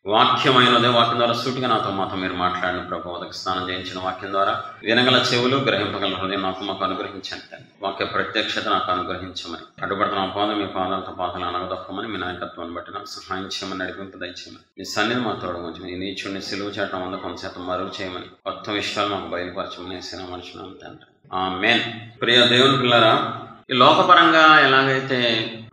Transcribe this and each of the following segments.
వాక్యమైనదే వాక్యం ద్వారా సూటిగా నాతో మాతో మీరు మాట్లాడిన ప్రభు, ఉదక స్నానం చేయించిన వాక్యం ద్వారా వినగల చెవులు, గ్రహింపగల హృదయం నాకు మాకు అనుగ్రహించండి. వాక్య ప్రత్యక్షత నాకు అనుగ్రహించమని, అడ్డుపడుతున్న పాదం మీ పాదాలతో పాదాలు అనగదొక్కమని, మీ నాయకత్వాన్ని బట్టి నాకు సహాయం చేయమని, నడిపింపు దయచేయమని, మీ సన్నిధి మా తోడు ఉంచమని, ఈ నీచుడిని సిలువ చేయటం వల్ల కొంతశాతం మరుగు చేయమని, కొత్త విషయాలు మాకు బయలుపరచమని వేసిన మనుషులు తండ్రి. ఆమేన్. ప్రియ దేవుని పిల్లరా, ఈ లోకపరంగా ఎలాగైతే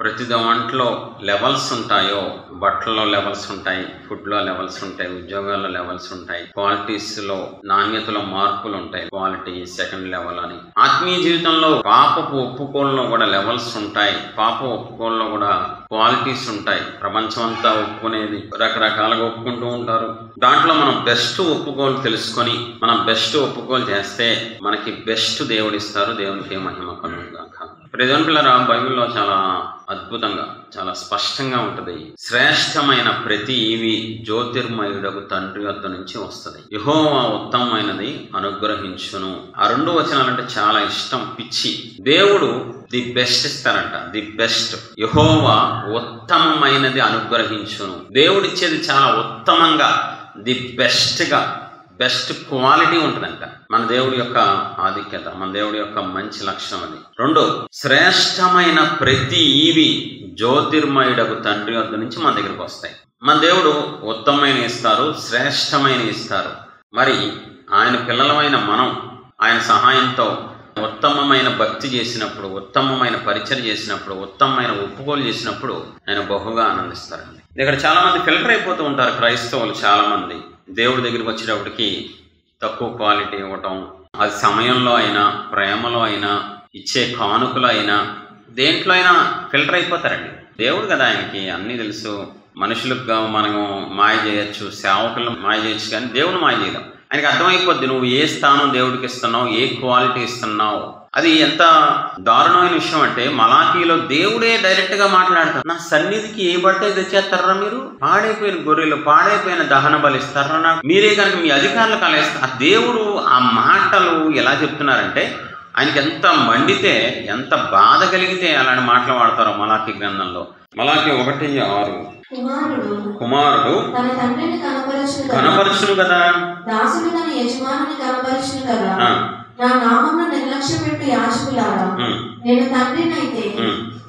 ప్రతి దాంట్లో లెవెల్స్ ఉంటాయో, బట్టల్లో లెవెల్స్ ఉంటాయి, ఫుడ్లో లెవెల్స్ ఉంటాయి, ఉద్యోగాల్లో లెవెల్స్ ఉంటాయి, క్వాలిటీస్లో నాణ్యతలో మార్పులు ఉంటాయి, క్వాలిటీ సెకండ్ లెవెల్ అని. ఆత్మీయ జీవితంలో పాపపు ఒప్పుకోల్లో కూడా లెవెల్స్ ఉంటాయి, పాప ఒప్పుకోల్లో కూడా క్వాలిటీస్ ఉంటాయి. ప్రపంచం అంతా ఒప్పుకునేది రకరకాలుగా ఒప్పుకుంటూ ఉంటారు. దాంట్లో మనం బెస్ట్ ఒప్పుకోలు తెలుసుకొని మనం బెస్ట్ ఒప్పుకోలు చేస్తే మనకి బెస్ట్ దేవుడిస్తారు. దేవునికి మహిమ కలుగుగాక. ప్రియమైన పిల్లరా, బైబిల్లో చాలా అద్భుతంగా, చాలా స్పష్టంగా ఉంటుంది. శ్రేష్టమైన ప్రతి ఈవి జ్యోతిర్మయుడకు తండ్రి వద్ద నుంచి వస్తుంది. యెహోవా ఉత్తమమైనది అనుగ్రహించును. ఆ 2 వచనాలంటే చాలా ఇష్టం, పిచ్చి. దేవుడు ది బెస్ట్ ఇస్తారంట, ది బెస్ట్. యెహోవా ఉత్తమమైనది అనుగ్రహించును. దేవుడిచ్చేది చాలా ఉత్తమంగా, ది బెస్ట్గా, బెస్ట్ క్వాలిటీ ఉంటుందంట. మన దేవుడి యొక్క ఆధిక్యత, మన దేవుడి యొక్క మంచి లక్షణం అది. 2, శ్రేష్టమైన ప్రతి ఈవి జ్యోతిర్మయుడకు తండ్రి వద్ద నుంచి మన దగ్గరికి వస్తాయి. మన దేవుడు ఉత్తమమైన ఇస్తారు, శ్రేష్టమైన ఇస్తారు. మరి ఆయన పిల్లలమైన మనం ఆయన సహాయంతో ఉత్తమమైన భక్తి చేసినప్పుడు, ఉత్తమమైన పరిచయం చేసినప్పుడు, ఉత్తమమైన ఒప్పుకోలు చేసినప్పుడు ఆయన బహుగా ఆనందిస్తారండి. ఇక్కడ చాలా మంది ఫిల్టర్ అయిపోతూ ఉంటారు. క్రైస్తవులు చాలా మంది దేవుడి దగ్గరికి వచ్చేటప్పటికి తక్కువ క్వాలిటీ ఇవ్వటం, అది సమయంలో అయినా, ప్రేమలో అయినా, ఇచ్చే కానుకలో అయినా, దేంట్లో అయినా ఫిల్టర్ అయిపోతారండి. దేవుడు కదా, ఆయనకి అన్నీ తెలుసు. మనుషులకు మనం మాయ చేయొచ్చు, సేవకులను మాయ చేయొచ్చు, కానీ దేవుడు మాయ చేయలేం. ఆయనకి అర్థమైపోద్ది నువ్వు ఏ స్థానం దేవుడికి ఇస్తున్నావు, ఏ క్వాలిటీ ఇస్తున్నావు. అది ఎంత దారుణమైన విషయం అంటే, మలాకీలో దేవుడే డైరెక్ట్ గా మాట్లాడతారు. నా సన్నిధికి ఏ పడితే తెచ్చేస్తారా మీరు? పాడైపోయిన గొర్రెలు, పాడైపోయిన దహన బలిస్తారా? మీరే కనుక మీ అధికారులకు అలేస్తారు. ఆ దేవుడు ఆ మాటలు ఎలా చెప్తున్నారంటే, ఆయనకి ఎంత మండితే, ఎంత బాధ కలిగితే అలాంటి మాటలు వాడతారో మలాకీ గ్రంథంలో. మలాకీ 1:6, కుమారుడు తన తండ్రిని కనపరచును కదా, దాసుడు తన యజమానుని కనపరచును కదా. నా నామమును నిర్లక్ష్యపెట్టు యాజకులారా, నేను తండ్రినైతే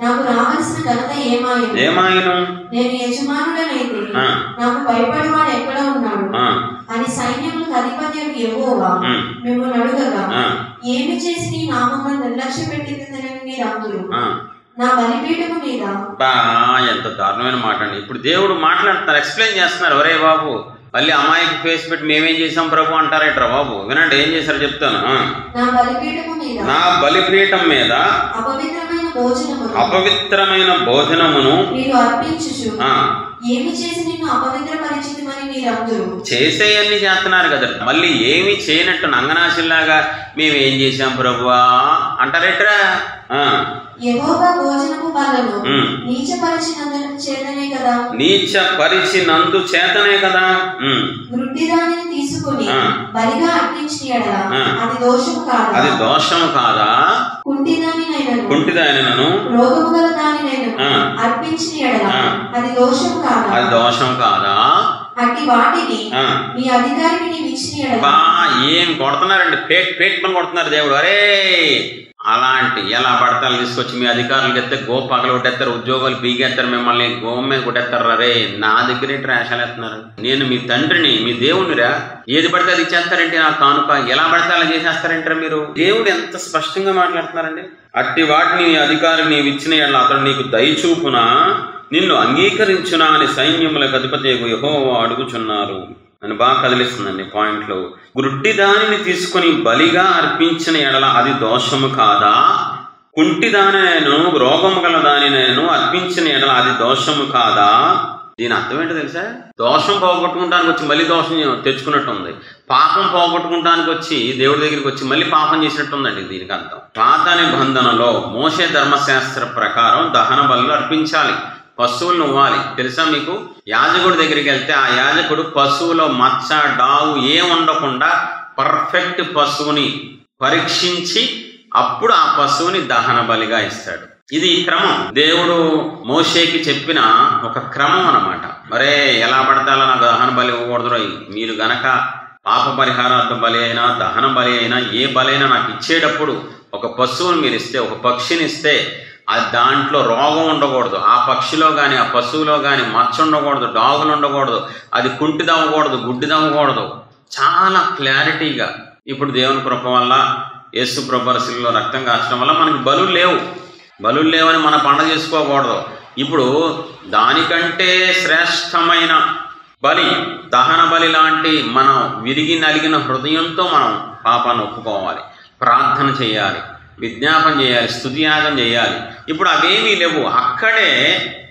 నాకు రావాల్సిన ఘనత ఏమాయను? నేను యజమానుడనైతే నాకు భయపడేవాడు ఎక్కడ ఉన్నాడు అని సైన్యములకు అధిపతి యెహోవా మిమ్మల్ని అడుగగా, ఏమి చేసి నీ నామమును నిర్లక్ష్యపెట్టిందని మీరు అందురు. నా బలిపీఠము మీద. ఎంత దారుణమైన మాట అండి. ఇప్పుడు దేవుడు మాట్లాడుతున్నారు, ఎక్స్ప్లెయిన్ చేస్తున్నారు. ఒరే బాబు, మళ్ళీ అమ్మాయికి ఫేస్ పెట్టి మేమేం చేసాం ప్రభు అంటారేట్రా బాబు? వినండి ఏం చేశారు చెప్తాను. నా బలిపీఠం మీద అపవిత్రమైన భోజనమును చేసేయన్ని చేస్తున్నారు కదా. మళ్ళీ ఏమి చేయనట్టు నంగనాశిల్లాగా మేమేం చేశాం ప్రభువా అంటారేట్రా? నీచపరిచినందు చేతనే కదా. అది దోషము కాదా? కుంటిదానినను అది దోషం కాదా? ఏం కొడుతున్నారండి, పేట్ పని కొడుతున్నారు దేవుడు. అరే అలాంటి ఎలా పడతాలు తీసుకొచ్చి మీ అధికారులకు ఎత్తే గో పగలు కొట్టేస్తారు, ఉద్యోగాలు పీకేస్తారు, మిమ్మల్ని గోమ మీద కొట్టేస్తారు. అరే నా దగ్గరే ట్రాషాలు వేస్తున్నారు. నేను మీ తండ్రిని, మీ దేవునిరా, ఏది పడితే అది ఇచ్చేస్తారంటే నా కానుక, ఎలా పడితే అలా చేసేస్తారంటారా మీరు? దేవుడు ఎంత స్పష్టంగా మాట్లాడుతున్నారండి. అట్టి వాటిని అధికారి నీవు ఇచ్చిన అతడు నీకు దయచూపునా, నిన్ను అంగీకరించునా అని సైన్యములకు అధిపతి యెహోవా అడుగుచున్నారు అని బాగా కదిలిస్తుందండి పాయింట్లు. గుడ్డి దానిని తీసుకుని బలిగా అర్పించిన ఎడల అది దోషము కాదా? కుంటి దానినైను రోగము గల దానినైను అర్పించిన ఎడల అది దోషము కాదా? దీని అర్థం ఏంటో తెలుసా? దోషం పోగొట్టుకుంటానికి వచ్చి మళ్ళీ దోషం తెచ్చుకున్నట్టు ఉంది. పాపం పోగొట్టుకుంటానికి వచ్చి దేవుడి దగ్గరికి వచ్చి మళ్ళీ పాపం చేసినట్టు ఉందండి దీనికి అర్థం. పాత నిబంధనలో మోషే ధర్మశాస్త్ర ప్రకారం దహన బలులు అర్పించాలి, పశువులను ఇవ్వాలి. తెలుసా మీకు? యాజకుడి దగ్గరికి వెళ్తే ఆ యాజకుడు పశువులో మచ్చ, డావు ఏం ఉండకుండా పర్ఫెక్ట్ పశువుని పరీక్షించి అప్పుడు ఆ పశువుని దహన బలిగా ఇస్తాడు. ఇది క్రమం. దేవుడు మోషేకి చెప్పిన ఒక క్రమం అన్నమాట. మరే ఎలా పడతాలో నాకు దహన బలి ఇవ్వకూడదు, మీరు గనక పాప పరిహారార్థ బలి అయినా దహన బలి అయినా ఏ బలి అయినా నాకు ఇచ్చేటప్పుడు ఒక పశువుని మీరు ఇస్తే, ఒక పక్షిని ఇస్తే, అది దాంట్లో రోగం ఉండకూడదు, ఆ పక్షిలో కానీ ఆ పశువులో కానీ మచ్చ ఉండకూడదు, డాగులు ఉండకూడదు, అది కుంటిదవ్వకూడదు, గుడ్డిదవ్వకూడదు. చాలా క్లారిటీగా. ఇప్పుడు దేవుని కృప వల్ల యేసు ప్రభు శిలువలో రక్తం కాచడం వల్ల మనకి బలులు లేవని మన పండగ చేసుకోకూడదు. ఇప్పుడు దానికంటే శ్రేష్టమైన బలి దహన బలి లాంటి మనం విరిగి నలిగిన హృదయంతో మనం పాపాన్ని ఒప్పుకోవాలి, ప్రార్థన చేయాలి, విజ్ఞాపన చేయాలి, స్తుతియాగం చేయాలి. ఇప్పుడు అవేమీ లేవు. అక్కడే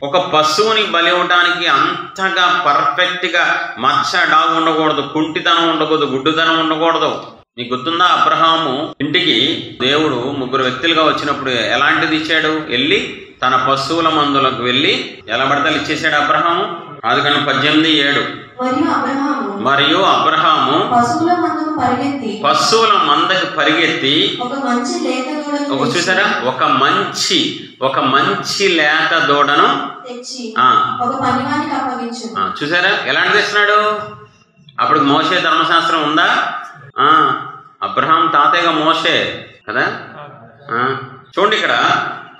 ఒక పశువుని బలి ఇవ్వడానికి అంతగా పర్ఫెక్ట్గా మచ్చ డాగు ఉండకూడదు, కుంటితనం ఉండకూడదు, గుడ్డుతనం ఉండకూడదు. మీకు గుర్తుందా, అబ్రహాము ఇంటికి దేవుడు 3 వ్యక్తులుగా వచ్చినప్పుడు ఎలాంటిది ఇచ్చాడు? వెళ్ళి తన పశువుల మందులకు వెళ్ళి ఎలా పడతాలు ఇచ్చేసాడు అబ్రహాము. ఆదికాండం 18:7. మరియు అబ్రహాము పశువుల మందకి పరిగెత్తి చూసారా, ఒక మంచి లేత దూడను చూసారా ఎలాంటి తెస్తున్నాడు. అప్పుడు మోషే ధర్మశాస్త్రం ఉందా? అబ్రహాం తాతయ్యగా మోషే కదా. చూడండి, ఇక్కడ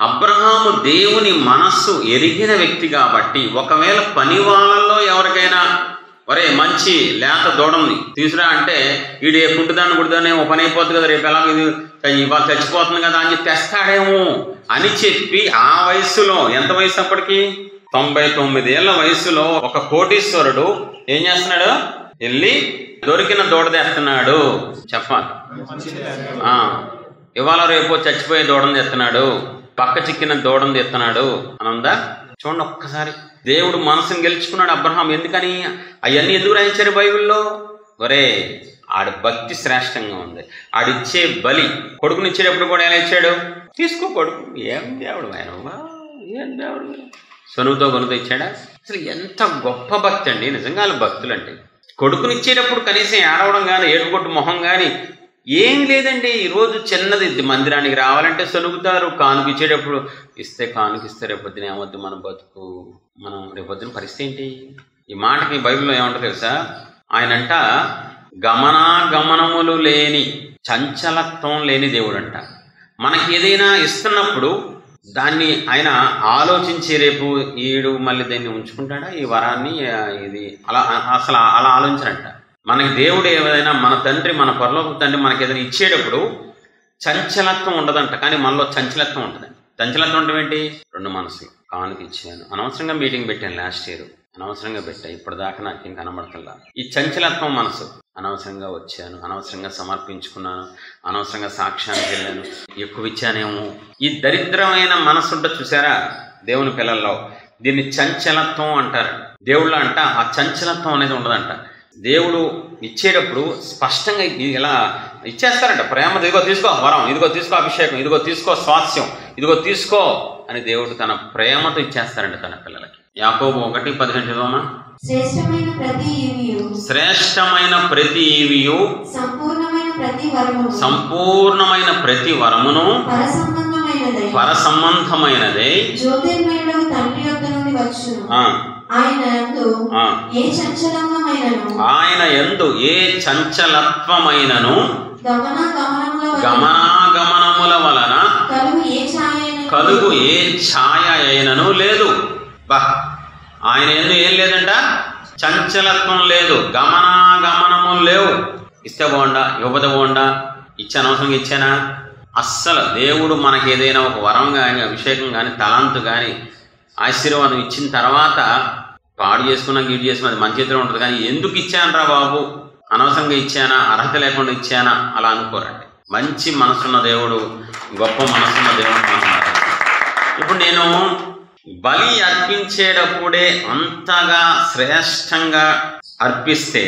అబ్రహాము దేవుని మనస్సు ఎరిగిన వ్యక్తి కాబట్టి, ఒకవేళ పని వాళ్ళల్లో ఎవరికైనా ఒరే మంచి లేత దూడంది తీసురా అంటే, వీడే పుట్టుదాన్ని గుడిదాన్ని ఓ పని అయిపోతుంది కదా, రేపు ఎలా ఇవాళ చచ్చిపోతుంది కదా అని చెప్పి తెస్తాడేమో అని చెప్పి, ఆ వయసులో ఎంత వయసు అప్పటికి 99 ఏళ్ల వయసులో ఒక కోటీశ్వరుడు ఏం చేస్తున్నాడు? వెళ్ళి దొరికిన దూడ తెస్తున్నాడు. చెప్పాలి, ఇవాళ రేపు చచ్చిపోయే దూడని తెస్తున్నాడు, పక్క చిక్కిన దూడని తెస్తున్నాడు అని ఉందా? చూడండి ఒక్కసారి. దేవుడు మనసుని గెలుచుకున్నాడు అబ్రహాం. ఎందుకని? అవన్నీ ఎందుకు రాయించారు బైబిల్లో? ఒరే, ఆడి భక్తి శ్రేష్టంగా ఉంది. ఆడిచ్చే బలి, కొడుకునిచ్చేటప్పుడు కూడా ఎలా ఇచ్చాడు? తీసుకో కొడుకు. ఏం దేవుడు ఆయన, ఏం దేవుడు, సొనుగుతో గొనుతో ఇచ్చాడా? అసలు ఎంత గొప్ప భక్తి అండి నిజంగా వాళ్ళు భక్తులు అంటే. కొడుకునిచ్చేటప్పుడు కనీసం ఏడవడం కానీ, ఏడుకొట్టు మొహం కానీ ఏం లేదండి. ఈరోజు చిన్నది మందిరానికి రావాలంటే సొనుగుతారు. కానుక ఇచ్చేటప్పుడు ఇస్తే కానుకిస్తే రేపొద్దున ఏమొద్దు మన బతుకు, మనం రేపొద్దున పరిస్థితి ఏంటి? ఈ మాటకి బైబిల్లో ఏమంటారు తెలుసా? ఆయనంట గమనాగమనములు లేని, చంచలత్వం లేని దేవుడు అంట. మనకి ఏదైనా ఇస్తున్నప్పుడు దాన్ని ఆయన ఆలోచించి, రేపు ఈడు మళ్ళీ దాన్ని ఉంచుకుంటాడా ఈ వరాన్ని, ఇది అలా అసలు అలా ఆలోచించడంట. మనకి దేవుడు ఏదైనా, మన తండ్రి, మన పరలోక తండ్రి మనకి ఏదైనా ఇచ్చేటప్పుడు చంచలత్వం ఉండదంట, కానీ మనలో చంచలత్వం ఉంటుందండి. చంచలత్వం అంటే ఏంటి? 2 మనసులు. కానుక ఇచ్చాను, అనవసరంగా మీటింగ్ పెట్టాను లాస్ట్ ఇయర్, అనవసరంగా పెట్టా, ఇప్పటిదాకా నాకు ఏం కనబడతల్లా. ఈ చంచలత్వం మనసు. అనవసరంగా వచ్చాను, అనవసరంగా సమర్పించుకున్నాను, అనవసరంగా సాక్ష్యానికి వెళ్ళాను, ఎక్కువ ఇచ్చానేమో. ఈ దరిద్రమైన మనసు ఉంటుంది చూసారా దేవుని పిల్లల్లో, దీన్ని చంచలత్వం అంటారు. దేవుళ్ళ అంట ఆ చంచలత్వం అనేది ఉండదంట. దేవుడు ఇచ్చేటప్పుడు స్పష్టంగా ఇలా ఇచ్చేస్తారంట. ప్రేమ, ఇదిగో తీసుకో వరం, ఇదిగో తీసుకో అభిషేకం, ఇదిగో తీసుకో స్వాస్థ్యం, ఇదిగో తీసుకో అని దేవుడు తన ప్రేమతో ఇచ్చేస్తారంట తన పిల్లలకి. యాకోబు 1:15 చదవమా. శ్రేష్టమైన ప్రతి ఈవియు సంపూర్ణమైన ప్రతి వరమును పరసంబంధమైనదే, ఆయన యందు ఏ చంచలత్వమైనను గమనాగమనముల వలన కలుగు ఏ ఛాయ అయినను లేదు. ఆయన యందు ఏం లేదంట? చంచలత్వం లేదు, గమనాగమనము లేవు. ఇస్తే బాగుండా, ఇవ్వదు బాగుండా, ఇచ్చాను అవసరంగా ఇచ్చానా? అస్సలు దేవుడు మనకి ఏదైనా ఒక వరం కానీ, అభిషేకం కానీ, తలాంతు కానీ, ఆశీర్వాదం ఇచ్చిన తర్వాత పాడు చేసుకున్నా గీడు చేసుకున్నా అది మన చేతిలో ఉంటుంది. కానీ ఎందుకు ఇచ్చానరా బాబు, అనవసరంగా ఇచ్చానా, అర్హత లేకుండా ఇచ్చానా అలా అనుకోరండి. మంచి మనసున్న దేవుడు, గొప్ప మనసున్న దేవుడు. ఇప్పుడు నేను బలి అర్పించేటప్పుడే అంతగా శ్రేష్టంగా అర్పిస్తే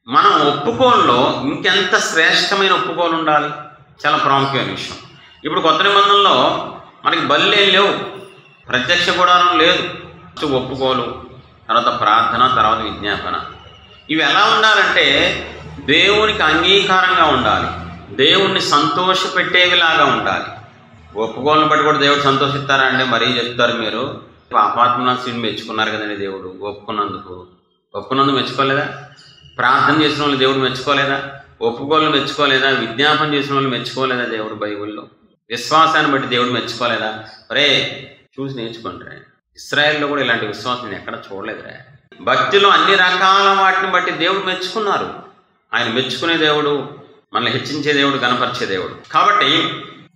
మనం ఒప్పుకోల్లో ఇంకెంత శ్రేష్టమైన ఒప్పుకోలు ఉండాలి? చాలా ప్రాముఖ్యమైన విషయం. ఇప్పుడు కొత్త నిబంధనలో మనకి బలిలే లేవు, ప్రత్యక్ష గుడారం లేదు, ఒప్పుకోలు, తర్వాత ప్రార్థన, తర్వాత విజ్ఞాపన. ఇవి ఎలా ఉండాలంటే దేవునికి అంగీకారంగా ఉండాలి, దేవుణ్ణి సంతోషపెట్టేవిలాగా ఉండాలి. ఒప్పుకోలను బట్టి కూడా దేవుడు సంతోషిస్తారా అండి? మరీ చెప్తారు మీరు. పాపాత్మనాశుడిని మెచ్చుకున్నారు కదండి దేవుడు. ఒప్పుకున్నందుకు మెచ్చుకోలేదా? ప్రార్థన చేసిన వాళ్ళు దేవుడు మెచ్చుకోలేదా? ఒప్పుకోలను మెచ్చుకోలేదా? విజ్ఞాపన చేసిన వాళ్ళు మెచ్చుకోలేదా దేవుడు బైబిల్లో? విశ్వాసాన్ని బట్టి దేవుడు మెచ్చుకోలేదా? ఒరే చూసి నేర్చుకుంటారా. ఇశ్రాయేల్లో కూడా ఇలాంటి విశ్వాసం నేను ఎక్కడ చూడలేదురా. భక్తిలో అన్ని రకాల వాటిని బట్టి దేవుడు మెచ్చుకున్నారు. ఆయన మెచ్చుకునే దేవుడు, మనల్ని హెచ్చించే దేవుడు, గణపరిచే దేవుడు. కాబట్టి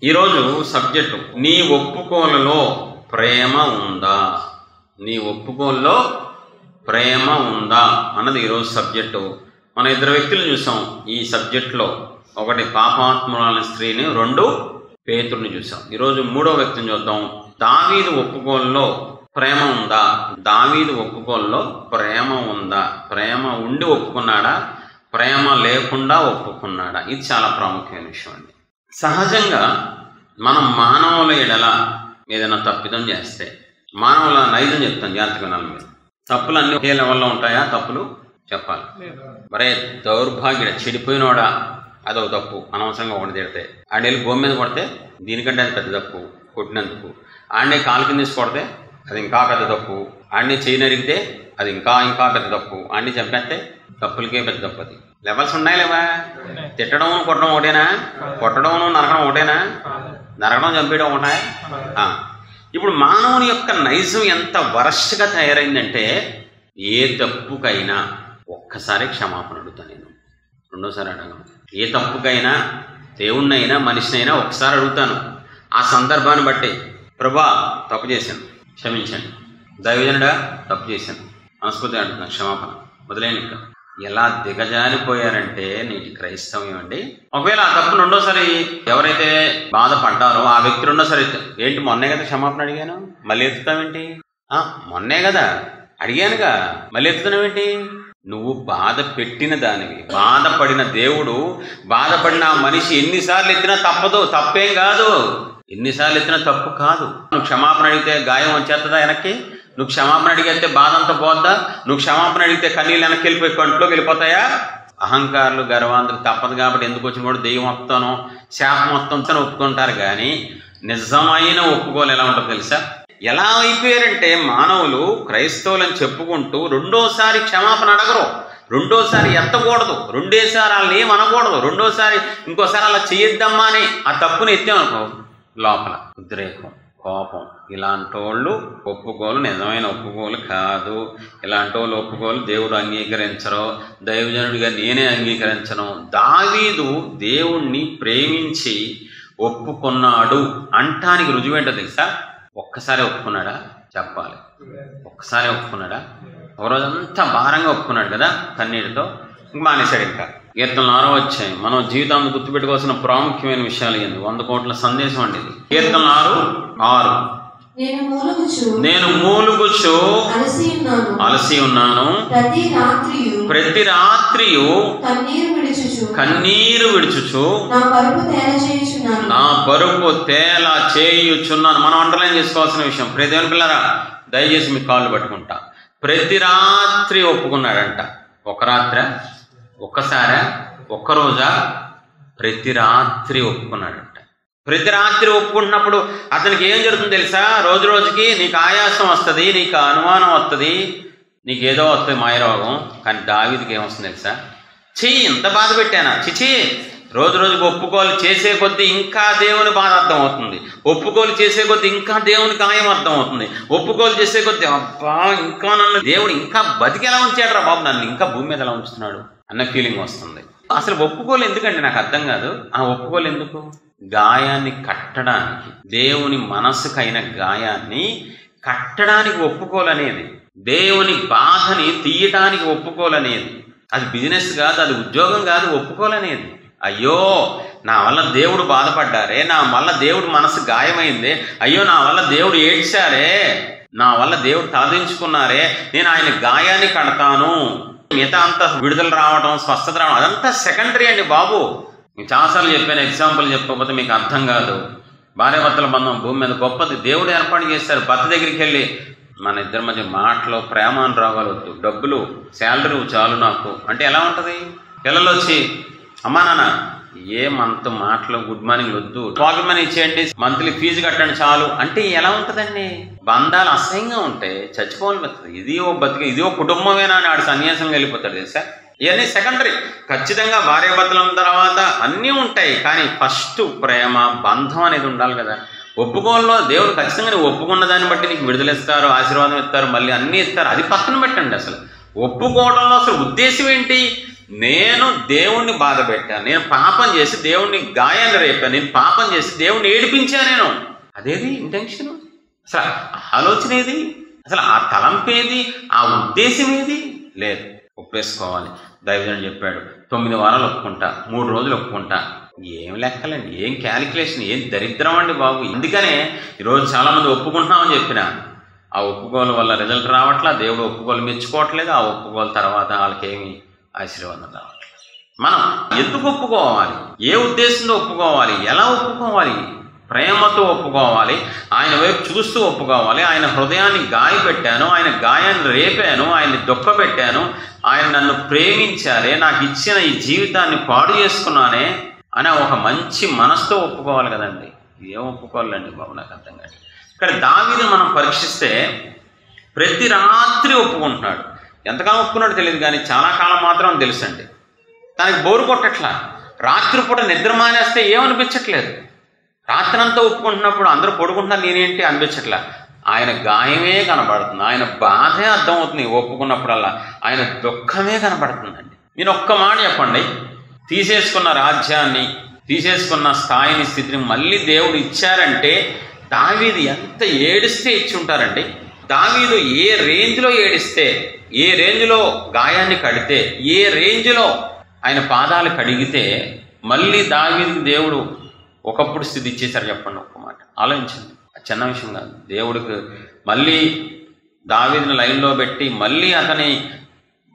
ఈరోజు సబ్జెక్టు నీ ఒప్పుకోలలో ప్రేమ ఉందా? నీ ఒప్పుకోల్లో ప్రేమ ఉందా అన్నది ఈరోజు సబ్జెక్టు. మన ఇద్దరు వ్యక్తులు చూసాం ఈ సబ్జెక్టులో. ఒకటి పాపాత్మురాలైన స్త్రీని, 2 పేతురుని చూసాం. ఈరోజు 3వ వ్యక్తిని చూద్దాం. దావీదు ఒప్పుకోల్లో ప్రేమ ఉందా? దావీదు ఒప్పుకోల్లో ప్రేమ ఉందా? ప్రేమ ఉండి ఒప్పుకున్నాడా? ప్రేమ లేకుండా ఒప్పుకున్నాడా? ఇది చాలా ప్రాముఖ్యమైన విషయం అండి. సహజంగా మనం మానవుల ఎడల ఏదైనా తప్పిదం చేస్తే, మానవుల నైజం చెప్తాం జాగ్రత్తగా వినాలి మీరు. తప్పులు అన్నీ ఒకే లెవెల్లో ఉంటాయా? తప్పులు చెప్పాలి. మరే దౌర్భాగ్యుడ, చెడిపోయినోడా, అదొక తప్పు. అనవసరంగా ఒకటి తిడితే ఆడ వెళ్ళి భూమి మీద కొడితే దీనికంటే అది పెద్ద తప్పు కొట్టినందుకు. ఆడనే కాలు కింద తీసి కొడితే అది ఇంకా పెద్ద తప్పు. ఆడనే చేయి నరిగితే అది ఇంకా పెద్ద తప్పు. ఆడని చంపేస్తే తప్పులకే పెద్ద తప్పు. అది లెవెల్స్ ఉన్నాయి లేవా? తిట్టడం కొట్టడం ఒకటేనా? కొట్టడం నరకడం ఒకటేనా? నరకడం చంపేయడం ఒకటా? ఇప్పుడు మానవుని యొక్క నైజం ఎంత వరస్ట్గా తయారైందంటే, ఏ తప్పుకైనా ఒక్కసారి క్షమాపణ అడుగుతాను నేను, రెండోసారి అడగను. ఏ తప్పుకైనా, దేవుణ్ణైనా మనిషినైనా ఒకసారి అడుగుతాను. ఆ సందర్భాన్ని బట్టి, ప్రభా తప్పు చేశాను క్షమించండి, దైవజనుడా తప్పు చేశాను మనస్ఫూర్తిగా అడుగుతాను క్షమాపణ, వదిలేను. ఇంకా ఎలా దిగజారిపోయారంటే నీటి క్రైస్తవ్యం అండి. ఒకవేళ ఆ తప్పు రెండోసారి ఎవరైతే బాధపడ్డారో ఆ వ్యక్తి రెండోసారి, ఏంటి మొన్నే కదా క్షమాపణ అడిగాను మళ్ళీ ఎత్తుతావేంటి? మొన్నే కదా అడిగానుగా మళ్ళీ ఎత్తుతావేంటి? నువ్వు బాధ పెట్టిన దానివి, బాధపడిన దేవుడు, బాధపడిన ఆ మనిషి ఎన్నిసార్లు ఎత్తినా తప్పదు, తప్పేం కాదు. ఎన్నిసార్లు ఎత్తినా తప్పు కాదు. నువ్వు క్షమాపణ అడిగితే గాయం వచ్చేస్తుందా వెనక్కి? నువ్వు క్షమాపణ అడిగితే బాధ అంతా పోద్దా? నువ్వు క్షమాపణ అడిగితే కన్నీళ్ళు వెనక్కి వెళ్ళిపోయి కంట్లోకి వెళ్ళిపోతాయా? అహంకారులు గర్వాంతులు తప్పదు కాబట్టి ఎందుకు వచ్చిన కూడా దెయ్యం మొత్తం శాపం మొత్తంతో ఒప్పుకుంటారు. కానీ నిజమైన ఒప్పుకోలు ఎలా ఉంటుందో తెలుసా? ఎలా అయిపోయారంటే మానవులు క్రైస్తవులని చెప్పుకుంటూ రెండోసారి క్షమాపణ అడగరు, రెండోసారి ఎత్తకూడదు, రెండోసారి వాళ్ళని ఏం అనకూడదు, రెండోసారి ఇంకోసారి అలా చేయొద్దమ్మా అని ఆ తప్పుని ఎత్తామనుకో లోపల ఉద్రేకం, కోపం. ఇలాంటి వాళ్ళు ఒప్పుకోలు నిజమైన ఒప్పుకోలు కాదు. ఇలాంటి వాళ్ళు ఒప్పుకోలు దేవుడు అంగీకరించరు, దైవజనుడిగా నేనే అంగీకరించను. దావీదు దేవుణ్ణి ప్రేమించి ఒప్పుకున్నాడు అంటానికి రుజువేంటో తెలుసా? ఒక్కసారి ఒప్పుకున్నాడా? చెప్పాలి. ఒక్కసారి ఒప్పుకున్నాడా? ఒక రోజంతా భారంగా ఒప్పుకున్నాడు కదా కన్నీటితో, మానేశాడు. ఇంకా కీర్తనలు 6వ అధ్యాయం. మనం జీవితాన్ని గుర్తుపెట్టుకోవాల్సిన ప్రాముఖ్యమైన విషయాలు ఏంది? 100 కోట్ల సందేశం అండి ఇది. కీర్తనలు 6:6. నేను మూలుగుచు అలసి ఉన్నాను, ప్రతి రాత్రియు కన్నీరు విడుచుచు నా పరుపు తేలా చేయుచున్నాను. మనం అండర్లైన్ చేసుకోవాల్సిన విషయం. ప్రతి పిల్లరా దయచేసి మీ కాళ్ళు పట్టుకుంటా. ప్రతి రాత్రి ఒప్పుకున్నాడంట. ఒక రాత్ర, ఒక్కసారా, ఒక్కరోజా? ప్రతి రాత్రి ఒప్పుకున్నాడంట. ప్రతి రాత్రి ఒప్పుకుంటున్నప్పుడు అతనికి ఏం జరుగుతుంది తెలుసా? రోజు రోజుకి నీకు ఆయాసం వస్తుంది, నీకు అనుమానం వస్తుంది, నీకేదో వస్తుంది మాయరోగం. కానీ దావీదుకి ఏమొస్తుంది తెలుసా? ఇంత బాధ పెట్టానా? చిచి. రోజు రోజుకి ఒప్పుకోలు చేసే కొద్దీ ఇంకా దేవుని బాధ అర్థం అవుతుంది, ఒప్పుకోలు చేసే కొద్దీ ఇంకా దేవుని గాయం అర్థం అవుతుంది, ఒప్పుకోలు చేసే కొద్దీ అబ్బా ఇంకా నన్ను దేవుడు ఇంకా బతికి ఎలా ఉంచాడు రా బాబు, నన్ను ఇంకా భూమి మీద ఎలా ఉంచుతున్నాడు అన్న ఫీలింగ్ వస్తుంది. అసలు ఒప్పుకోలు ఎందుకంటే నాకు అర్థం కాదు. ఆ ఒప్పుకోలు ఎందుకు? గాయాన్ని కట్టడానికి, దేవుని మనసుకైన గాయాన్ని కట్టడానికి ఒప్పుకోలనేది, దేవుని బాధని తీయటానికి ఒప్పుకోలనేది. అది బిజినెస్ కాదు, అది ఉద్యోగం కాదు. ఒప్పుకోలనేది అయ్యో నా వల్ల దేవుడు బాధపడ్డారే, నా వల్ల దేవుడు మనసు గాయమైందే, అయ్యో నా వల్ల దేవుడు ఏడ్చారే, నా వల్ల దేవుడు తలదించుకున్నారే, నేను ఆయన గాయాన్ని కడతాను. మిగతా అంతా విడుదల రావడం, స్వస్థత రావడం అదంతా సెకండరీ అండి బాబు. నేను చాలాసార్లు చెప్పాను, ఎగ్జాంపుల్ చెప్పకపోతే మీకు అర్థం కాదు. భార్యాభర్తల బంధం భూమి మీద గొప్పది, దేవుడు ఏర్పాటు చేశారు. భర్త దగ్గరికి వెళ్ళి మన ఇద్దరి మధ్య మాటలో ప్రేమ అని రాగలవద్దు, డబ్బులు శాలరీ చాలు నాకు అంటే ఎలా ఉంటుంది? పిల్లలు వచ్చి అమ్మా నాన్న మంత్ మాటలు గుడ్ మార్నింగ్ వద్దు, పాకెట్ మనీ ఇచ్చేయండి, మంత్లీ ఫీజు కట్టండి చాలు అంటే ఎలా ఉంటుందండి? బంధాలు అసహ్యంగా ఉంటాయి, చచ్చిపోవాలి. ఇది ఓ బతికి, ఇది ఓ కుటుంబమేనా అని ఆడు సన్యాసంగా వెళ్ళిపోతాడు తెలుసా. ఇవన్నీ సెకండరీ. ఖచ్చితంగా భార్యాభర్తల తర్వాత అన్నీ ఉంటాయి, కానీ ఫస్ట్ ప్రేమ బంధం అనేది ఉండాలి కదా. ఒప్పుకోల్లో దేవుడు ఖచ్చితంగా నువ్వు ఒప్పుకున్న దాన్ని బట్టి నీకు విడుదలిస్తారు, ఆశీర్వాదం ఇస్తారు, మళ్ళీ అన్నీ ఇస్తారు. అది పక్కన పెట్టండి. అసలు ఒప్పుకోవడంలో అసలు ఉద్దేశం ఏంటి? నేను దేవుణ్ణి బాధ పెట్టాను, నేను పాపం చేసి దేవుణ్ణి గాయాన్ని రేపాను, నేను పాపం చేసి దేవుణ్ణి ఏడిపించాను నేను. అదేది ఇంటెన్షన్? అసలు ఆలోచన ఏది? అసలు ఆ తలంపేది? ఆ ఉద్దేశం ఏది? లేదు. ఒప్పేసుకోవాలి. దైవజనుడు చెప్పాడు 9 వారాలు ఒప్పుకుంటా, 3 రోజులు ఒప్పుకుంటా. ఏం లెక్కలండి, ఏం క్యాలిక్యులేషన్, ఏం దరిద్రం అండి బాబు. ఎందుకనే ఈరోజు చాలామంది ఒప్పుకుంటున్నామని చెప్పిన ఆ ఒప్పుకోల వల్ల రిజల్ట్ రావట్లా, దేవుడు ఒప్పుకోలు మెచ్చుకోవట్లేదు. ఆ ఒప్పుకోల తర్వాత వాళ్ళకేమి ఆశీర్వాదం రావట్లేదు. మనం ఎందుకు ఒప్పుకోవాలి? ఏ ఉద్దేశంతో ఒప్పుకోవాలి? ఎలా ఒప్పుకోవాలి? ప్రేమతో ఒప్పుకోవాలి, ఆయన వైపు చూస్తూ ఒప్పుకోవాలి. ఆయన హృదయాన్ని గాయపెట్టాను, ఆయన గాయాన్ని రేపాను, ఆయన్ని దుఃఖపెట్టాను, ఆయన నన్ను ప్రేమించారే, నాకు ఇచ్చిన ఈ జీవితాన్ని పాడు చేసుకున్నానే అని ఒక మంచి మనసుతో ఒప్పుకోవాలి కదండి. ఏం ఒప్పుకోవాలండి బాబు, నాకు అర్థం కాదు. ఇక్కడ దావీదుని మనం పరీక్షిస్తే ప్రతి రాత్రి ఒప్పుకుంటున్నాడు. ఎంతకాలం ఒప్పుకున్నాడు తెలియదు, కానీ చాలా కాలం మాత్రం తెలుసండి. తనకి బోరు కొట్టట్లా. రాత్రిపూట నిద్ర మానేస్తే ఏమనిపించట్లేదు. రాత్రంతా ఒప్పుకుంటున్నప్పుడు అందరూ పడుకుంటున్నారు, నేనేంటి అనిపించట్లా. ఆయన గాయమే కనబడుతుంది, ఆయన బాధే అర్థమవుతుంది ఒప్పుకున్నప్పుడల్లా, ఆయన దుఃఖమే కనబడుతుందండి. మీరు ఒక్క మాట చెప్పండి, తీసేసుకున్న రాజ్యాన్ని, తీసేసుకున్న స్థాయిని, స్థితిని మళ్ళీ దేవుడు ఇచ్చారంటే దావీదు ఎంత ఏడిస్తే ఇచ్చి ఉంటారండి. దావీదు ఏ రేంజ్లో ఏడిస్తే, ఏ రేంజ్లో గాయాన్ని కడితే, ఏ రేంజ్లో ఆయన పాదాలు కడిగితే మళ్ళీ దావీదుకి దేవుడు ఒకప్పుడు స్థితి ఇచ్చేసారు. చెప్పండి ఒక్క మాట ఆలోచించండి. చిన్న విషయం కాదు. దేవుడికి మళ్ళీ దావీదుని లైన్లో పెట్టి మళ్ళీ అతని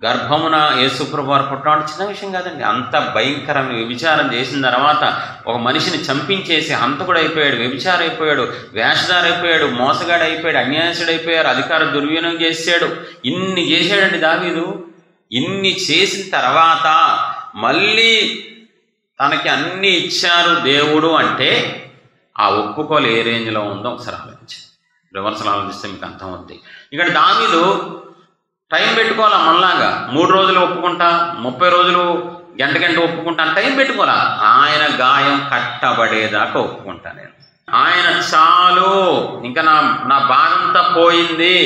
గర్భమున యేసుప్రభు వారు పుట్టడం చిన్న విషయం కాదండి. అంత భయంకరమైన వ్యభిచారం చేసిన తర్వాత ఒక మనిషిని చంపించేసి హంతకుడు అయిపోయాడు, వ్యభిచారం అయిపోయాడు, వేషధార అయిపోయాడు, మోసగాడు అయిపోయాడు, అన్యాయసుడు అయిపోయారు, అధికార దుర్వినియోగం చేశాడు. ఇన్ని చేశాడండి దావీదు. ఇన్ని చేసిన తర్వాత మళ్ళీ తనకి అన్ని ఇచ్చారు దేవుడు అంటే ఆ ఒప్పుకోలు ఏ రేంజ్లో ఉందో ఒకసారి ఆలోచించి, రివర్సల్ ఆలోచిస్తే మీకు అర్థమవుతుంది. ఇక్కడ దావీదు టైం పెట్టుకోవాలా, మనలాగా 3 రోజులు ఒప్పుకుంటా, 30 రోజులు గంట ఒప్పుకుంటా అని టైం పెట్టుకోవాలా. ఆయన గాయం కట్టబడేదాకా ఒప్పుకుంటా నేను. ఆయన చాలు, ఇంకా నా బాధ అంతా పోయింది,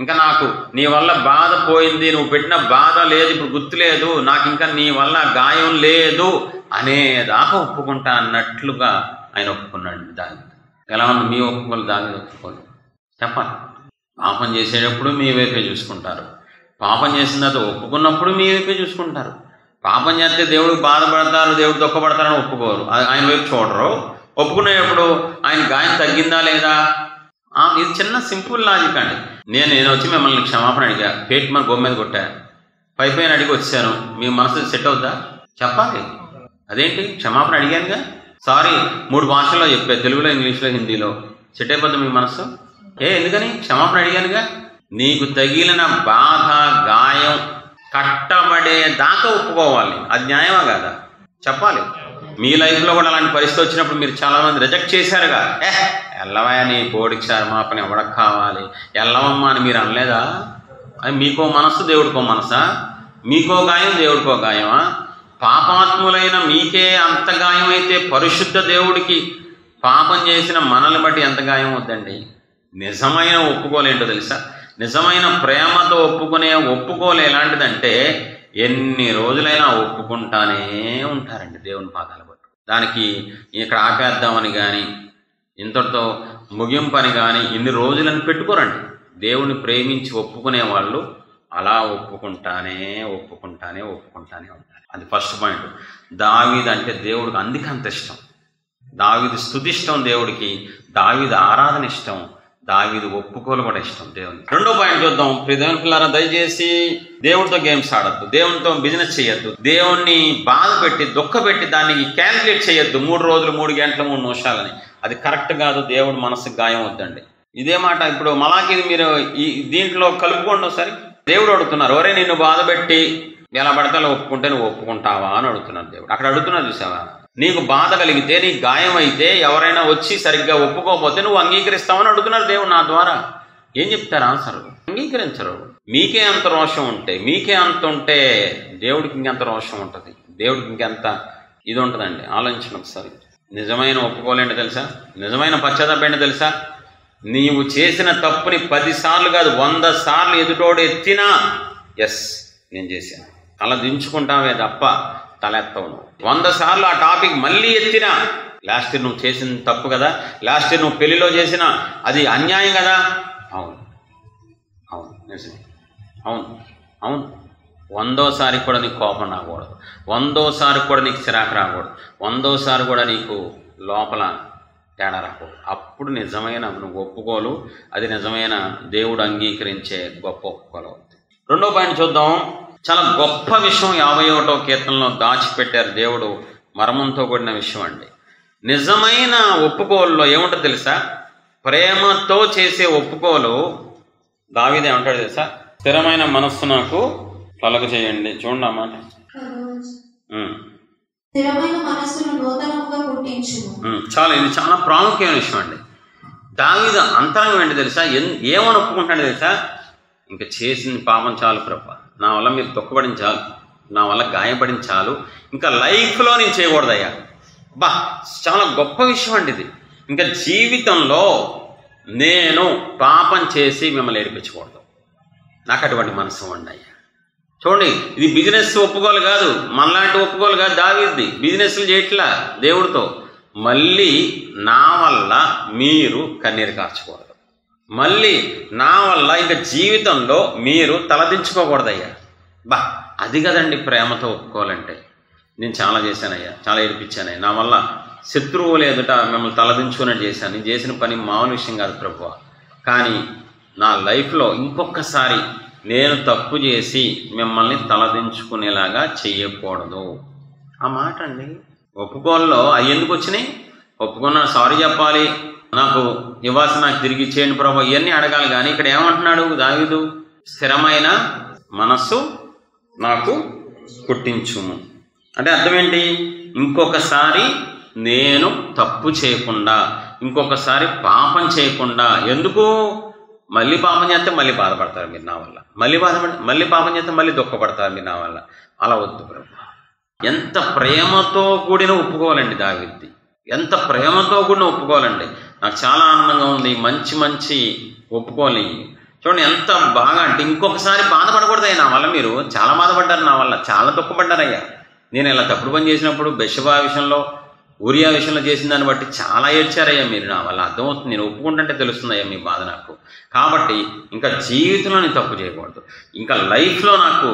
ఇంకా నాకు నీ వల్ల బాధ పోయింది, నువ్వు పెట్టిన బాధ లేదు, ఇప్పుడు గుర్తులేదు, నాకు ఇంకా నీ వల్ల గాయం లేదు అనేదాకా ఒప్పుకుంటా అన్నట్లుగా ఆయన ఒప్పుకున్నాడు. దాని ఎలా ఉంది మీ ఒప్పుకోలు? దాని ఒప్పుకోలు చెప్పాలి. పాపం చేసేటప్పుడు మీ వైపే చూసుకుంటారు, పాపం చేసిన తర్వాత ఒప్పుకున్నప్పుడు మీ వైపే చూసుకుంటారు. పాపం చేస్తే దేవుడు బాధపడతారు, దేవుడు దుఃఖపడతారని ఒప్పుకోరు, ఆయన వైపు చూడరు. ఒప్పుకునేటప్పుడు ఆయన గాయం తగ్గిందా లేదా? ఇది చిన్న సింపుల్ లాజిక్ అండి. నేను వచ్చి మిమ్మల్ని క్షమాపణ అడిగా, పేట్ మన గోమ మీద కొట్టా, పైపైన అడిగి వచ్చాను, మీ మనసు సెట్ అవుద్దా? చెప్పాలి. అదేంటి క్షమాపణ అడిగానుగా, సారీ 3 భాషల్లో చెప్పా, తెలుగులో, ఇంగ్లీష్లో, హిందీలో, సెట్ అయిపోద్దా మీ మనసు? ఎందుకని? క్షమాపణ అడిగానుగా. నీకు తగిలిన బాధ, గాయం కట్టబడేదాకా ఒప్పుకోవాలి. అది న్యాయమా కాదా? చెప్పాలి. మీ లైఫ్లో కూడా అలాంటి పరిస్థితి వచ్చినప్పుడు మీరు చాలామంది రిజెక్ట్ చేశారుగా, ఎల్లవయ్యా నీ బోడికి క్షమాపణ ఎవడకు కావాలి, ఎల్లవమ్మా అని మీరు అనలేదా? అది మీకో మనస్సు, దేవుడికో మనసా? మీకో గాయం, దేవుడికో గాయమా? పాపాత్ములైన మీకే అంత గాయం అయితే పరిశుద్ధ దేవుడికి పాపం చేసిన మనల్ని బట్టి ఎంత గాయం అవుద్దండి? నిజమైన ఒప్పుకోలేంటో తెలుసా? నిజమైన ప్రేమతో ఒప్పుకోలే ఎలాంటిదంటే ఎన్ని రోజులైనా ఒప్పుకుంటానే ఉంటారండి దేవుని పాదాల బట్టి. దానికి ఇక్కడ ఆపేద్దామని కానీ, ఇంతటితో ముగింపని కానీ ఇన్ని రోజులని పెట్టుకోరండి. దేవుని ప్రేమించి ఒప్పుకునే వాళ్ళు అలా ఒప్పుకుంటానే ఉంటారు. అది ఫస్ట్ పాయింట్. దావీదు అంటే దేవుడికి అందుకే అంత ఇష్టం. దావీదు స్తుతి ఇష్టం దేవుడికి, దావీదు ఆరాధన ఇష్టం, దావీదు ఒప్పుకోలు కూడా ఇష్టం దేవుని. రెండో పాయింట్ చూద్దాం. దేవుని పిల్లారా, దయచేసి దేవుడితో గేమ్స్ ఆడద్దు, దేవునితో బిజినెస్ చేయొద్దు, దేవుణ్ణి బాధ పెట్టి దుఃఖపెట్టి దాన్ని క్యాలిక్యులేట్ చేయొద్దు. 3 రోజులు 3 గంటలు 3 నిమిషాలని, అది కరెక్ట్ కాదు. దేవుడు మనసుకు గాయం వద్దండి. ఇదే మాట ఇప్పుడు మలాకి మీరు దీంట్లో కలుపుకోండి ఒకసారి. దేవుడు అడుగుతున్నారు, ఒరే నిన్ను బాధ పెట్టి ఎలా పడితే అలా ఒప్పుకుంటే నువ్వు ఒప్పుకుంటావా అని అడుగుతున్నాడు దేవుడు. అక్కడ అడుగుతున్నాడు చూసావా, నీకు బాధ కలిగితే, నీకు గాయం అయితే, ఎవరైనా వచ్చి సరిగ్గా ఒప్పుకోకపోతే నువ్వు అంగీకరిస్తావని అడుగుతున్నాడు దేవుడు నా ద్వారా. ఏం చెప్తారు ఆన్సర్? అంగీకరించరు. మీకే అంత రోషం ఉంటే, మీకే అంత ఉంటే దేవుడికి ఇంకెంత రోషం ఉంటుంది, దేవుడికి ఇంకెంత ఇది ఉంటుందండి. ఆలోచించండి ఒకసారి. నిజమైన ఒప్పుకోలేంటి తెలుసా, నిజమైన పశ్చాత్తాపం ఏంటో తెలుసా, నీవు చేసిన తప్పుని 10 సార్లు కాదు 100 సార్లు ఎదుటోడు ఎత్తినా ఎస్ నేను చేశాను అలా దించుకుంటావే తప్ప తలెత్తవు. నువ్వు 100 సార్లు ఆ టాపిక్ మళ్ళీ ఎత్తినా, లాస్ట్ ఇయర్ నువ్వు చేసిన తప్పు కదా, లాస్ట్ ఇయర్ నువ్వు పెళ్లిలో చేసిన అది అన్యాయం కదా, అవును అవును నిజమే, అవును అవును, 100సారి కూడా నీకు కోపం రాకూడదు, 100సారి కూడా నీకు చిరాకు రాకూడదు, 100సారి కూడా నీకు లోపల తేడా రాకూడదు. అప్పుడు నిజమైన నువ్వు ఒప్పుకోలు, అది నిజమైన దేవుడు అంగీకరించే గొప్ప ఒప్పుకోలు. రెండో పాయింట్ చూద్దాం. చాలా గొప్ప విషయం 51వ కీర్తనలో దాచిపెట్టారు దేవుడు, మర్మంతో కూడిన విషయం అండి. నిజమైన ఒప్పుకోలులో ఏముంటుందో తెలుసా, ప్రేమతో చేసే ఒప్పుకోలు. దావీదు ఏమంటాడు తెలుసా, స్థిరమైన మనస్సు నాకు కలుగ చేయండి. చూడండి అన్నమాట, చాలా ఇది చాలా ప్రాముఖ్యమైన విషయం అండి. దావీదు అంతరంగం ఏంటి తెలుసా, ఏమని ఒప్పుకుంటాడు తెలుసా, ఇంకా చేసింది పాపం చాలు ప్రభా, నా వల్ల మీరు దుఃఖపడిన చాలు, నా వల్ల గాయపడిన చాలు, ఇంకా లైఫ్లో నేను చేయకూడదయ్యా. బా చాలా గొప్ప విషయం అండి ఇది. ఇంకా జీవితంలో నేను పాపం చేసి మిమ్మల్ని ఏడిపించకూడదు, నాకు అటువంటి మనసు ఉండి అయ్యా. చూడండి, ఇది బిజినెస్ ఒప్పుకోలు కాదు, మనలాంటి ఒప్పుకోలు కాదు. దావీదుది బిజినెస్లు చేయట్లా దేవుడితో. మళ్ళీ నా వల్ల మీరు కన్నీరు కార్చకూడదు, మళ్ళీ నా వల్ల ఇంకా జీవితంలో మీరు తలదించుకోకూడదయ్యా. బా అది కదండి ప్రేమతో ఒప్పుకోవాలంటే. నేను చాలా చేశానయ్యా, చాలా ఏడిపించానయ్యా, నా వల్ల శత్రువులు ఎదుట మిమ్మల్ని తలదించుకున్నట్టు చేశాను, నేను చేసిన పని మామూలు విషయం కాదు ప్రభువా, కానీ నా లైఫ్లో ఇంకొకసారి నేను తప్పు చేసి మిమ్మల్ని తలదించుకునేలాగా చెయ్యకూడదు. ఆ మాట అండి ఒప్పుకోల్లో అవి ఎందుకు వచ్చినాయి, ఒప్పుకున్నా సారీ చెప్పాలి, నాకు ఇవ్వాల్సి నాకు తిరిగి ఇచ్చేయండి ప్రభు, ఇవన్నీ అడగాలి. కానీ ఇక్కడ ఏమంటున్నాడు దావీదు, స్థిరమైన మనస్సు నాకు పుట్టించుము అంటే అర్థం ఏంటి, ఇంకొకసారి నేను తప్పు చేయకుండా, ఇంకొకసారి పాపం చేయకుండా. ఎందుకు, మళ్ళీ పాపం చేస్తే మళ్ళీ బాధపడతారు మీరు నా వల్ల, మళ్ళీ పాపం చేస్తే మళ్ళీ దుఃఖపడతారు మీరు నా వల్ల. అలా వద్దు ప్రభు. ఎంత ప్రేమతో కూడిన ఒప్పుకోవాలండి దావీదుది, ఎంత ప్రేమతో కూడిన ఒప్పుకోవాలండి. నాకు చాలా ఆనందంగా ఉంది మంచి మంచి ఒప్పుకోవాలి. చూడండి ఎంత బాగా అంటే, ఇంకొకసారి బాధపడకూడదయ్యా నా వల్ల, మీరు చాలా బాధపడ్డారు నా వల్ల, చాలా దుఃఖపడ్డారయ్యా. నేను ఇలా తప్పుడు పని చేసినప్పుడు బెషబా విషయంలో, ఊరియా విషయంలో చేసిన దాన్ని బట్టి చాలా ఏడ్చారయ్యా మీరు నా వల్ల. అర్థమవుతుంది, నేను ఒప్పుకుంటుంటే తెలుస్తుందయ్యా మీ బాధ నాకు. కాబట్టి ఇంకా జీవితంలో నేను తప్పు చేయకూడదు, ఇంకా లైఫ్లో నాకు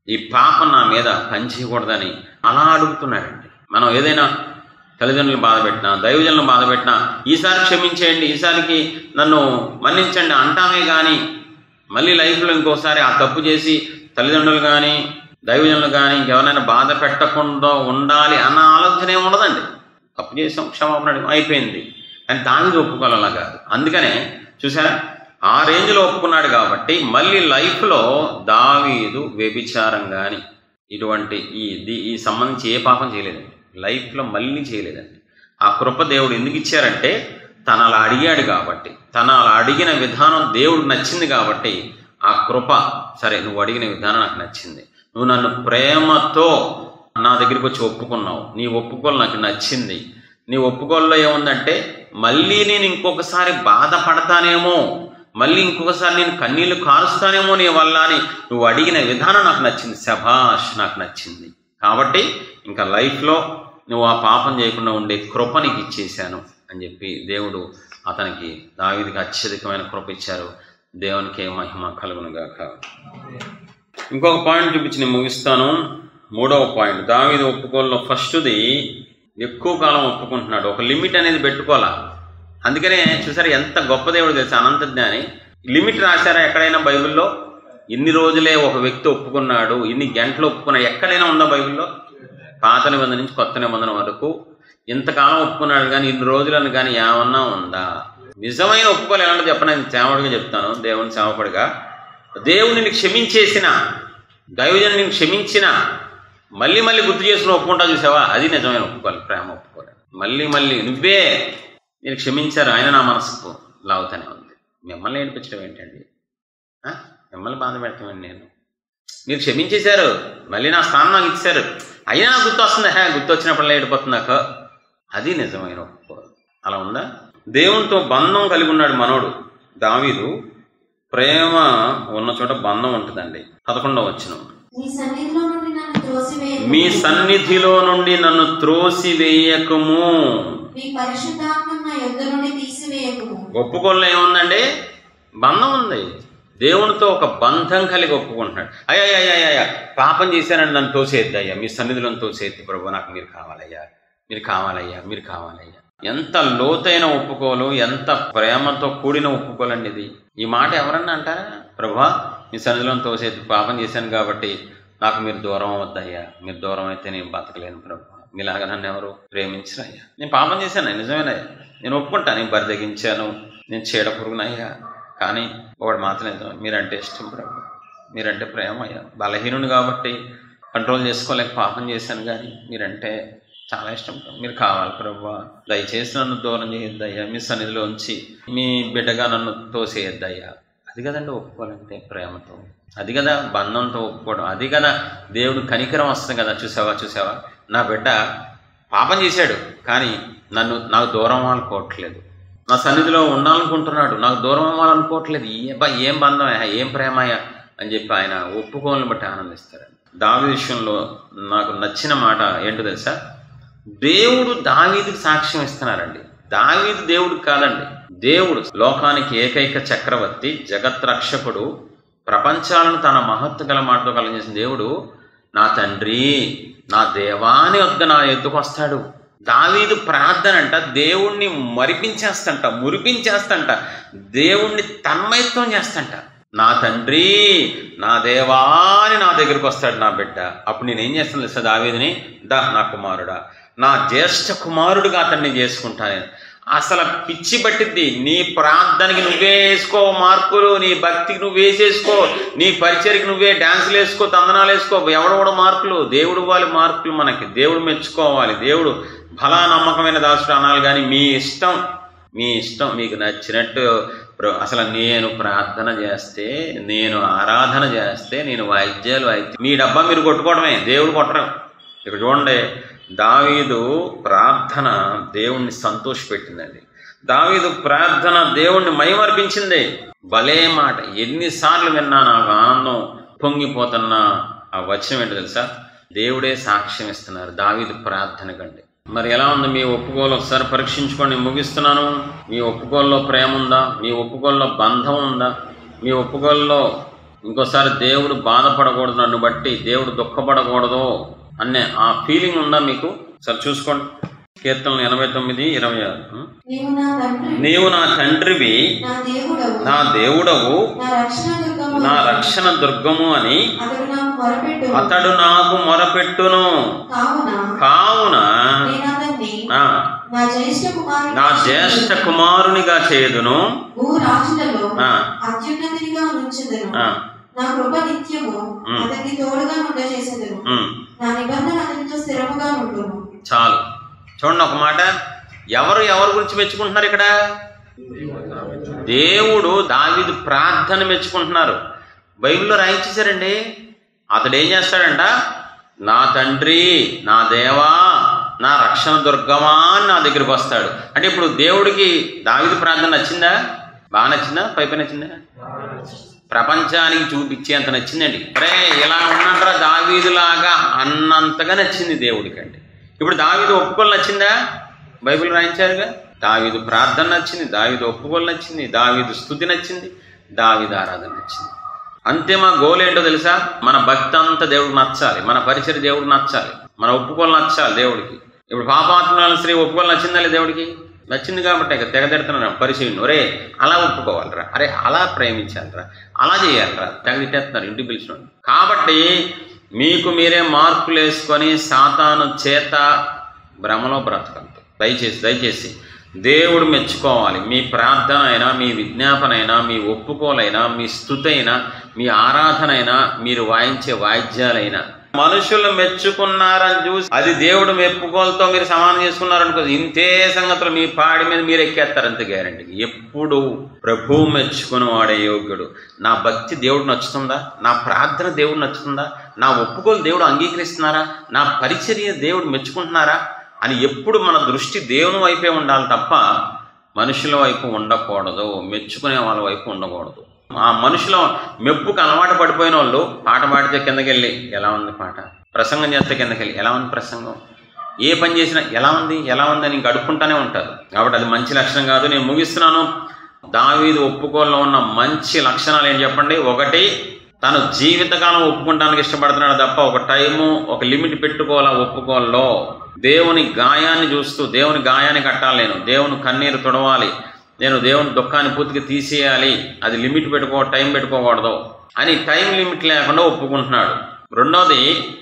ఈ పాపం నా మీద పని చేయకూడదని అలా అడుగుతున్నాడండి. మనం ఏదైనా తల్లిదండ్రులు బాధ పెట్టినా, దైవజనులను బాధ పెట్టినా, ఈసారి క్షమించేయండి, ఈసారికి నన్ను మన్నించండి అంటామే కానీ మళ్ళీ లైఫ్లో ఇంకోసారి ఆ తప్పు చేసి తల్లిదండ్రులు కానీ దైవజనులు కానీ ఇంకెవరైనా బాధ పెట్టకుండా ఉండాలి అన్న ఆలోచన ఏమి ఉండదండి. తప్పు చేసాం, క్షమాపణ అయిపోయింది. కానీ దావీదు ఒప్పుకోవాలి అలా కాదు. అందుకనే చూసారా, ఆ రేంజ్లో ఒప్పుకున్నాడు కాబట్టి మళ్ళీ లైఫ్లో దావీదు వ్యభిచారం కానీ ఇటువంటి ఈ సంబంధించి ఏ పాపం చేయలేదండి, లైఫ్లో మళ్ళీ చేయలేదండి. ఆ కృప దేవుడు ఎందుకు ఇచ్చారంటే, తను అలా అడిగాడు కాబట్టి, తను అలా అడిగిన విధానం దేవుడు నచ్చింది కాబట్టి ఆ కృప, సరే నువ్వు అడిగిన విధానం నాకు నచ్చింది, నువ్వు నన్ను ప్రేమతో నా దగ్గరికి వచ్చి ఒప్పుకున్నావు, నీ ఒప్పుకోలు నాకు నచ్చింది. నీ ఒప్పుకోల్లో ఏముందంటే, మళ్ళీ నేను ఇంకొకసారి బాధపడతానేమో, మళ్ళీ ఇంకొకసారి నేను కన్నీళ్లు కారుస్తానేమో నీ వల్ల అని నువ్వు అడిగిన విధానం నాకు నచ్చింది, శభాష్ నాకు నచ్చింది. కాబట్టి ఇంకా లైఫ్లో నువ్వు ఆ పాపం చేయకుండా ఉండే కృప నీకు ఇచ్చేశాను అని చెప్పి దేవుడు అతనికి, దావీదుకి అత్యధికమైన కృప ఇచ్చారు. దేవునికి మహిమ కలుగునుగాక. ఇంకొక పాయింట్ చూపించి నేను ముగిస్తాను. 3వ పాయింట్, దావీదు ఒప్పుకోల్లో ఫస్ట్ది ఎక్కువ కాలం ఒప్పుకుంటున్నాడు. ఒక లిమిట్ అనేది పెట్టుకోవాలా. అందుకనే చూసారా ఎంత గొప్ప దేవుడు తెలుసు, అనంత జ్ఞాని. లిమిట్ రాశారా ఎక్కడైనా బైబిల్లో? ఇన్ని రోజులే ఒక వ్యక్తి ఒప్పుకున్నాడు, ఇన్ని గంటలు ఒప్పుకున్నాడు, ఎక్కడైనా ఉందా బైబిల్లో? పాత నిబంధన నుంచి కొత్త నిబంధన వరకు ఇంతకాలం ఒప్పుకున్నాడు కానీ ఇన్ని రోజులను కానీ ఏమన్నా ఉందా? నిజమైన ఒప్పుకోలు ఎలాంటి చెప్పను, నేను సేవకుడిగా చెప్తాను, దేవుని సేవకుడిగా. దేవుడిని క్షమించేసిన దైవజనుడు నేను క్షమించిన మళ్ళీ మళ్ళీ గుర్తు చేసుకుని ఒప్పుకుంటా చూసావా, అది నిజమైన ఒప్పుకోవాలి, ప్రేమ ఒప్పుకోవాలి. మళ్ళీ మళ్ళీ నువ్వే నేను క్షమించారు, ఆయన నా మనసుకు లాగుతానే ఉంది. మిమ్మల్ని ఏడిపించడం ఏంటండి, మిమ్మల్ని బాధ పెడతామండి, నేను మీరు క్షమించేశారు, మళ్ళీ నా స్థానం నాకు ఇచ్చారు, అయినా గుర్తు వస్తుంది, గుర్తు వచ్చినప్పుడు ఏడిపోతుందాక, అది నిజమైన ఒప్పుకోవాలి. అలా ఉందా? దేవునితో బంధం కలిగి ఉన్నాడు మనోడు దావీదు. ప్రేమ ఉన్న చోట బంధం ఉంటుందండి. 11వ వచనం, మీ సన్నిధిలో నుండి నన్ను త్రోసివేయకము, ఒప్పుకోల్లో ఏముందండి, బంధం ఉంది. దేవునితో ఒక బంధం కలిగి ఒప్పుకుంటున్నాడు. అయ్యా పాపం చేశానండి, నన్ను తోసేద్ది అయ్యా, మీ సన్నిధిలో తోసేద్ది ప్రభు, నాకు మీరు కావాలయ్యా, మీరు కావాలయ్యా, మీరు కావాలయ్యా. ఎంత లోతైన ఒప్పుకోలు, ఎంత ప్రేమతో కూడిన ఒప్పుకోలండి ఇది. ఈ మాట ఎవరన్నా అంటారా? ప్రభా మీ సన్నిధిలో తోసేద్ది, పాపం చేశాను కాబట్టి నాకు మీరు దూరం అవద్దయ్యా, మీరు దూరం అయితే నేను బతకలేను ప్రభు, మీలాగా నన్ను ఎవరు ప్రేమించరయ్యా. నేను పాపం చేశాను, నిజమేనయ్యా, నేను ఒప్పుకుంటాను, నేను బరిదగించాను, నేను చీడ పురుగునయ్యా, కానీ ఒకటి మాత్రం నిజం, మీరంటే ఇష్టం ప్రభు, మీరంటే ప్రేమ అయ్యా. బలహీనుడు కాబట్టి కంట్రోల్ చేసుకోలేక పాపం చేశాను, కానీ మీరంటే చాలా ఇష్టం, మీరు కావాలి ప్రభు, దయచేసి నన్ను దూరం చేయొద్దయ్యా, మీ సన్నిధిలో ఉంచి మీ బిడ్డగా నన్ను తోసేయొద్దయ్యా. అది కదండి ఒప్పుకోవాలంటే, ప్రేమతో, అది కదా బంధంతో ఒప్పుకోవడం, అది కదా దేవుడు కనికరం వస్తుంది కదా. చూసావా నా బిడ్డ పాపం చేశాడు, కానీ నాకు దూరం అవ్వాలనుకోవట్లేదు, నా సన్నిధిలో ఉండాలనుకుంటున్నాడు, నాకు దూరం అవ్వాలనుకోవట్లేదు. ఏం బంధం, ఏం ప్రేమయ్యా అని చెప్పి ఆయన ఒప్పుకోవాలని బట్టి ఆనందిస్తాడు. దావీదు విషయంలో నాకు నచ్చిన మాట ఏంటో తెలుసా? దేవుడు దావీదుకి సాక్ష్యం ఇస్తున్నారండి. దావీదు దేవుడు కాదండి, దేవుడు లోకానికి ఏకైక చక్రవర్తి, జగత్ రక్షకుడు, ప్రపంచాలను తన మహత్తు గల మాటతో కలిగజేసిన దేవుడు నా తండ్రి, నా దేవాని వద్ద నా ఎద్దుకు వస్తాడు. దావీదు ప్రార్థన అంట దేవుణ్ణి మురిపించేస్తంట, దేవుణ్ణి తన్మయత్వం చేస్తంట. నా తండ్రి, నా దేవాని నా దగ్గరికి వస్తాడు నా బిడ్డ. అప్పుడు నేనేం చేస్తాను తెలుసా దావీదుని, నా కుమారుడా, నా జ్యేష్ఠ కుమారుడుగా అతన్ని చేసుకుంటాను. అసలు పిచ్చి పట్టిద్ది. నీ ప్రార్థనకి నువ్వే వేసుకో మార్కులు, నీ భక్తికి నువ్వు వేసేసుకో, నీ పరిచర్కి నువ్వే డ్యాన్సులు వేసుకో, తందనాలు వేసుకో, ఎవడెవడ మార్కులు, దేవుడు వాళ్ళ మార్కులు మనకి, దేవుడు మెచ్చుకోవాలి, దేవుడు బలా నమ్మకమైన దాసుడు అనాలి. కానీ మీ ఇష్టం మీకు నచ్చినట్టు. అసలు నేను ప్రార్థన చేస్తే, నేను ఆరాధన చేస్తే, నేను వాయిద్యాలు మీ డబ్బా మీరు కొట్టుకోవడమే, దేవుడు కొట్టడం. ఇక్కడ చూడండి, దావీదు ప్రార్థన దేవుణ్ణి సంతోషపెట్టిందండి. దావీదు ప్రార్థన దేవుణ్ణి మైమర్పించింది. భలే మాట, ఎన్నిసార్లు విన్నా నాకు ఆనందం పొంగిపోతున్న ఆ వచనం ఏంటో తెలుసా? దేవుడే సాక్ష్యం ఇస్తున్నారు దావీదు ప్రార్థన కంటే. మరి ఎలా ఉంది మీ ఒప్పుకోలు? ఒకసారి పరీక్షించుకోండి. ముగిస్తున్నాను. మీ ఒప్పుకోల్లో ప్రేమ ఉందా? మీ ఒప్పుకోల్లో బంధం ఉందా? మీ ఒప్పుకోల్లో ఇంకోసారి దేవుడు బాధపడకూడదు, నన్ను బట్టి దేవుడు దుఃఖపడకూడదు అనే ఆ ఫీలింగ్ ఉందా మీకు? సరే చూసుకోండి. కీర్తనలు 89:26. నీవు నా తండ్రివి, నా దేవుడవు, నా రక్షణ దుర్గము అని అతడు నాకు మొరపెట్టును. కావున నా జ్యేష్ఠ కుమారునిగా చేయుదును, నా కృప నిత్యము అతనికి తోడుగా ఉండచేసెదను, నా నిబంధన అతనితో స్థిరముగా ఉండును. చాలు. చూడండి ఒక మాట, ఎవరు గురించి మెచ్చుకుంటున్నారు ఇక్కడ? దేవుడు దావీదు ప్రార్థన మెచ్చుకుంటున్నారు. బైబిల్లో రాయించేశారండి. అతడు ఏం చేస్తాడంట? నా తండ్రి, నా దేవా, నా రక్షణ దుర్గమా అని నా దగ్గరికి వస్తాడు. అంటే ఇప్పుడు దేవుడికి దావీదు ప్రార్థన నచ్చిందా? బాగా నచ్చిందా? పై నచ్చిందా? ప్రపంచానికి చూపించేంత నచ్చిందండి. అరే ఇలా ఉన్నట్రా దావీదులాగా అన్నంతగా నచ్చింది దేవుడికి అండి. ఇప్పుడు దావీదు ఒప్పుకోలు నచ్చిందా? బైబిల్ రాయించారుగా. దావీదు ప్రార్థన నచ్చింది, దావీదు ఒప్పుకోలు నచ్చింది, దావీదు స్తుతి నచ్చింది, దావీదు ఆరాధన నచ్చింది. అంతే. మా గోల్ ఏంటో తెలుసా? మన భక్తి అంతా దేవుడికి నచ్చాలి, మన పరిచర్య దేవుడికి నచ్చాలి, మన ఒప్పుకోలు నచ్చాలి దేవుడికి. ఇప్పుడు పాపాత్మరాలు స్త్రీ ఒప్పుకోలు నచ్చిందా లేదు? దేవుడికి నచ్చింది కాబట్టి ఇక తెగదెడుతున్నాను పరిచయం. ఒరే అలా ఒప్పుకోవాలరా, అరే అలా ప్రేమించాలరా, అలా చేయాలరా, తెగదిట్టేస్తున్నారు ఇంటికి పిలిచిన. కాబట్టి మీకు మీరే మార్కులు వేసుకొని సాతాను చేత భ్రమలో బ్రతకండి. దయచేసి దేవుడు మెచ్చుకోవాలి. మీ ప్రార్థన అయినా, మీ విజ్ఞాపన అయినా, మీ ఒప్పుకోలైనా, మీ స్తుతి అయినా, మీ ఆరాధన అయినా, మీరు వాయించే వాయిద్యాలైనా మనుషులు మెచ్చుకున్నారని చూసి అది దేవుడు మెప్పుకోలతో మీరు సమానం చేసుకున్నారనుకో, ఇంతే సంగతులు మీ పాడి మీద మీరు ఎక్కేస్తారు అంతే గ్యారంటీ. ఎప్పుడు ప్రభువు మెచ్చుకుని వాడే యోగ్యుడు. నా భక్తి దేవుడు నచ్చుతుందా, నా ప్రార్థన దేవుడు నచ్చుతుందా, నా ఒప్పుకోలు దేవుడు అంగీకరిస్తున్నారా, నా పరిచర్య దేవుడు మెచ్చుకుంటున్నారా అని ఎప్పుడు మన దృష్టి దేవుని వైపే ఉండాలి తప్ప మనుషుల వైపు ఉండకూడదు, మెచ్చుకునే వాళ్ళ వైపు ఉండకూడదు. ఆ మనుషుల మెప్పుకు అలవాటు పడిపోయిన వాళ్ళు పాట పాడితే కిందకెళ్ళి ఎలా ఉంది పాట, ప్రసంగం చేస్తే కిందకెళ్ళి ఎలా ఉంది ప్రసంగం, ఏ పని చేసినా ఎలా ఉంది అని ఇంక అడుక్కుంటానే ఉంటారు. కాబట్టి అది మంచి లక్షణం కాదు. నేను ముగిస్తున్నాను. దావీదు ఒప్పుకోల్లో ఉన్న మంచి లక్షణాలు ఏం చెప్పండి? ఒకటి, తను జీవితకాలం ఒప్పుకుంటానికి ఇష్టపడుతున్నాడు తప్ప ఒక టైము, ఒక లిమిట్ పెట్టుకోవాలా ఒప్పుకోల్లో. దేవుని గాయాన్ని చూస్తూ దేవుని గాయాన్ని కట్టాలి, నేను దేవుని కన్నీరు తుడవాలి, నేను దేవుని దుఃఖాన్ని పూర్తిగా తీసేయాలి, అది లిమిట్ టైం పెట్టుకోకూడదు అని టైం లిమిట్ లేకుండా ఒప్పుకుంటున్నాడు. రెండోది,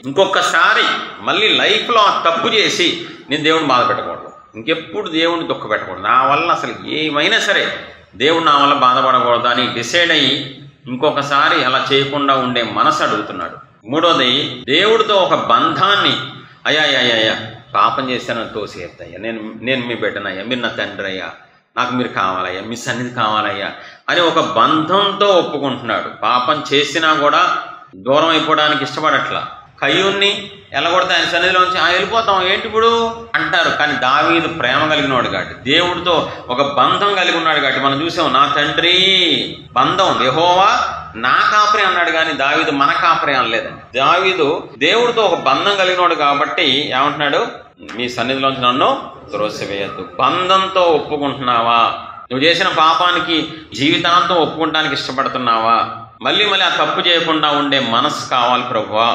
ఇంకొకసారి మళ్ళీ లైఫ్లో ఆ తప్పు చేసి నేను దేవుని బాధ పెట్టకూడదు, ఇంకెప్పుడు దేవుని దుఃఖ పెట్టకూడదు, నా వల్ల అసలు ఏమైనా సరే దేవుడు నా వల్ల బాధపడకూడదు అని డిసైడ్ అయ్యి ఇంకొకసారి అలా చేయకుండా ఉండే మనసు అడుగుతున్నాడు. మూడోది, దేవుడితో ఒక బంధాన్ని, అయ్యా పాపం చేస్తానని తోసేస్తాయ్యా, నేను మీ బిడ్డనయ్యా, మీరు నా తండ్రి అయ్యా, నాకు మీరు కావాలయ్యా, మీ సన్నిధి కావాలయ్యా అని ఒక బంధంతో ఒప్పుకుంటున్నాడు. పాపం చేసినా కూడా దూరం అయిపోవడానికి ఇష్టపడట్లా. కయ్యూన్ని ఎల్లగొడితే ఆయన సన్నిధిలోంచి వెళ్ళిపోతాం ఏంటి ఇప్పుడు అంటారు. కానీ దావీదు ప్రేమ కలిగిన వాడు కాబట్టి, దేవుడితో ఒక బంధం కలిగి ఉన్నాడు కాబట్టి మనం చూసాం. నా తండ్రి బంధం, యెహోవా నా కాపరి అన్నాడు కానీ దావీదు మన కాపరి అనలేదండి. దావీదు దేవుడితో ఒక బంధం కలిగినవాడు కాబట్టి ఏమంటున్నాడు? మీ సన్నిధిలోంచి నన్ను త్రోసివేయద్దు. బంధంతో ఒప్పుకుంటున్నావా? నువ్వు చేసిన పాపానికి జీవితాంతం ఒప్పుకుంటానికి ఇష్టపడుతున్నావా? మళ్ళీ ఆ తప్పు చేయకుండా ఉండే మనసు కావాలి ప్రభువా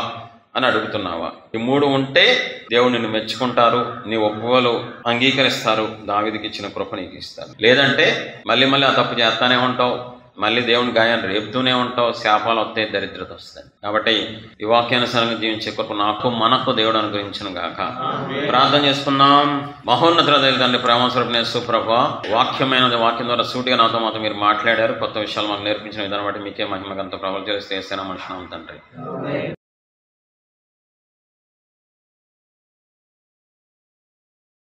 అని అడుగుతున్నావా? ఈ మూడు ఉంటే దేవుడు నిన్ను మెచ్చుకుంటారు, నీ ఒప్పుకోలు అంగీకరిస్తారు, దావీదుకి ఇచ్చిన కృప నీకు ఇస్తారు. లేదంటే మళ్ళీ ఆ తప్పు చేస్తానే ఉంటావు, మళ్ళీ దేవుని గాయాన్ని రేపుతూనే ఉంటావు, శాపాలు వస్తాయి, దరిద్రత వస్తాయి. కాబట్టి ఈ వాక్యానుసారంగా జీవించే కృప నాకు మనకు దేవుడు అనుగ్రహించును గాక. ప్రార్థన చేసుకుందాం. మహోన్నత తండ్రి, ప్రేమస్వరూపుని యేసు ప్రభువా, వాక్యం ద్వారా సూటిగా నాతో మాతో మీరు మాట్లాడారు. కొత్త విషయాలు మాకు నేర్పించిన విధానం బట్టి మీకే మహిమ గంత ప్రభావం చేస్తే మనుషులు తండ్రి.